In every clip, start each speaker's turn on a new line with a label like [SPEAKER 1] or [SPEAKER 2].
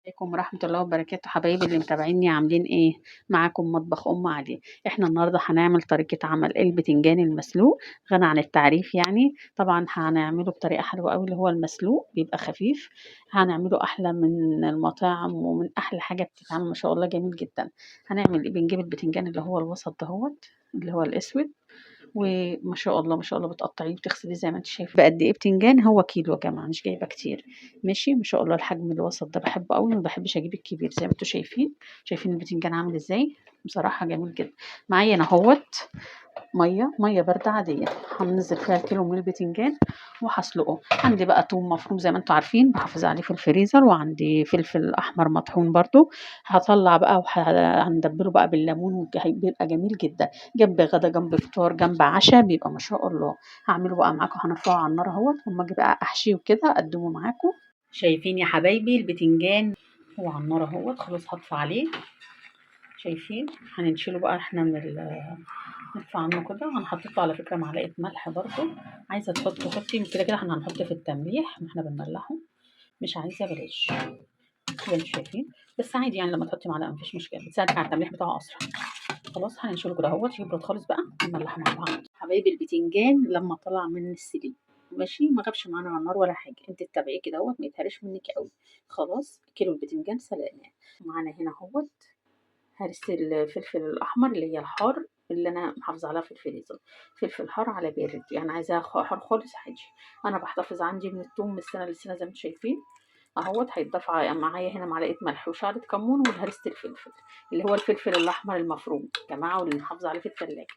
[SPEAKER 1] عليكم ورحمة الله وبركاته، حبايبي اللي متابعيني عاملين ايه؟ معاكم مطبخ علي. احنا النهارده هنعمل طريقة عمل البتنجان المسلوق، غني عن التعريف يعني. طبعا هنعمله بطريقة حلوة قوي، اللي هو المسلوق بيبقى خفيف. هنعمله احلى من المطاعم ومن احلى حاجة بتتعمل، ما شاء الله جميل جدا. هنعمل ايه؟ بنجيب البتنجان اللي هو الوسط دهوت، اللي هو الاسود، وما شاء الله ما شاء الله بتقطعيه وتغسليه زي ما انت شايفه. بقد ايه بتنجان؟ هو كيلو يا جماعه، مش جايبه كتير. ماشي، ما شاء الله الحجم الوسط ده بحبه قوي، ما بحبش اجيب الكبير زي ما انتم شايفين. شايفين البتنجان عامل ازاي؟ بصراحه جميل جدا. معايا انا اهوت ميه بارده عاديه، هننزل فيها الكيلو من البتنجان وهسلقه. عندي بقى توم مفروم زي ما انتم عارفين بحافظ عليه في الفريزر، وعندي فلفل احمر مطحون برضو. هطلع بقى وهندبله بقى بالليمون، بيبقى جميل جدا. جنب غدا، جنب فطار، جنب عشاء، بيبقى ما شاء الله. هعمله بقى معاكم، هنرفعه على النار اهوت، واما اجي بقى احشيه وكده اقدمه معاكم. شايفين يا حبايبي البتنجان هو على النار اهوت، خلاص هطفي عليه. شايفين؟ هننشله بقى احنا من ندفع عنه كده. انا حطيت له على فكره معلقه ملح برضو، عايزه تحطي حطي كده كده. احنا هنحط في التمليح، ما احنا بنملحه. مش عايزه بلاش، زي ما انتم شايفين. بس عادي يعني، لما تحطي معلقه مفيش مشكله، بتساعدك على التمليح بتاعه اسرع. خلاص هننشره كده اهوت، يبرد خالص بقى نملحه مع بعض. حبايبي البتنجان لما طلع من السليق ماشي، ما غابش معانا على النار ولا حاجه، انت تتابعيه كده اهوت، ما يتهرش منك قوي. خلاص كيلو البتنجان سلقناه. معانا هنا اهوت هرس الفلفل الأحمر اللي هي الحار، اللي أنا محافظة عليها في الفريزر. فلفل حار على بارد، يعني عايزاه حار خالص عادي. أنا بحتفظ عندي من التوم من السنة للسنة زي ما انتم شايفين اهوت. هيتضاف معايا هنا معلقة ملح وشعرة كمون وهرسة الفلفل، اللي هو الفلفل الأحمر المفروم يا جماعة، واللي محافظة عليه في التلاجة.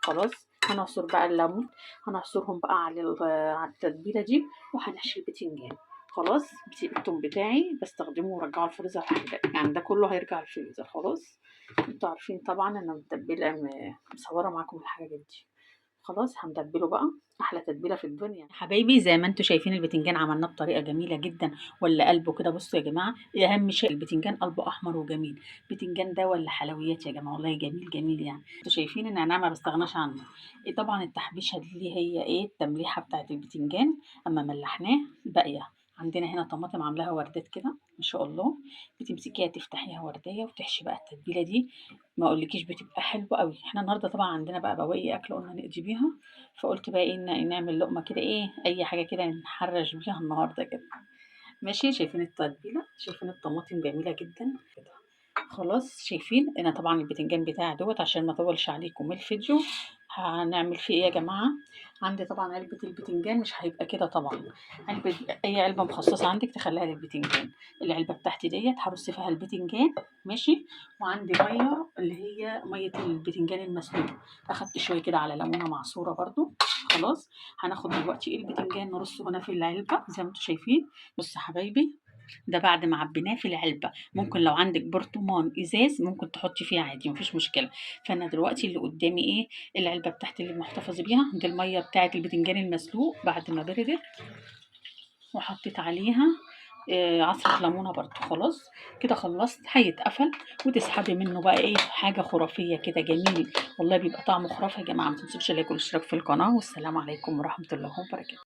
[SPEAKER 1] خلاص هنعصر بقى الليمون، هنعصرهم بقى على التتبيلة دي، وهنحشي البتنجان. خلاص بسيب التوم بتاعي بستخدمه وارجعه الفريزر حاجة يعني، ده كله هيرجع الفريزر. خلاص انتوا عارفين طبعا انا متبله مصوره معاكم الحاجات دي. خلاص هندبله بقى احلى تتبيله في الدنيا حبايبي. زي ما انتم شايفين البتنجان عملناه بطريقه جميله جدا، ولا قلبه كده. بصوا يا جماعه، اهم شيء البتنجان قلبه احمر وجميل. البتنجان ده ولا حلويات يا جماعه، والله جميل جميل يعني. انتوا شايفين ان انا ما بستغناش عنه. إيه طبعا التحبيشه دي اللي هي ايه؟ التمليحه بتاعت البتنجان. اما ملحناه باقيه. عندنا هنا طماطم عاملاها وردات كده ما شاء الله، بتمسكيها تفتحيها ورديه وتحشي بقى التتبيله دي. ما اقولكيش بتبقى حلوه قوي. احنا النهارده طبعا عندنا بقى بواقي اكل قلنا نقضي بيها، فقلت بقى ايه نعمل لقمه كده، ايه اي حاجه كده نحرش بيها النهارده كده. ماشي، شايفين التتبيله؟ شايفين الطماطم جميله جدا كده. خلاص شايفين انا طبعا البتنجان بتاعي دوت، عشان ما اطولش عليكم الفيديو. هنعمل فيه ايه يا جماعه؟ عندي طبعا علبه البتنجان، مش هيبقى كده طبعا. علبه، اي علبه مخصصه عندك تخليها للبتنجان. العلبه بتاعتي ديت هرص فيها البتنجان ماشي. وعندي ميه اللي هي ميه البتنجان المسلوق، اخدت شويه كده على ليمونه معصوره برضو. خلاص هناخد دلوقتي البتنجان نرصه هنا في العلبه زي ما انتم شايفين. بص يا حبايبي، ده بعد ما عبيناه في العلبة. ممكن لو عندك برطمان ازاز ممكن تحطي فيه عادي، مفيش مشكلة. فانا دلوقتي اللي قدامي ايه؟ العلبة بتاعتي اللي محتفظة بيها، دي المية بتاعت البتنجان المسلوق بعد ما بردت، وحطيت عليها عصرة ليمونة برضو. خلاص كده خلصت. هيتقفل وتسحبي منه بقى ايه؟ حاجة خرافية كده، جميل والله، بيبقى طعمه خرافي يا جماعة. ما تنسوش اللايك والاشتراك في القناة، والسلام عليكم ورحمة الله وبركاته.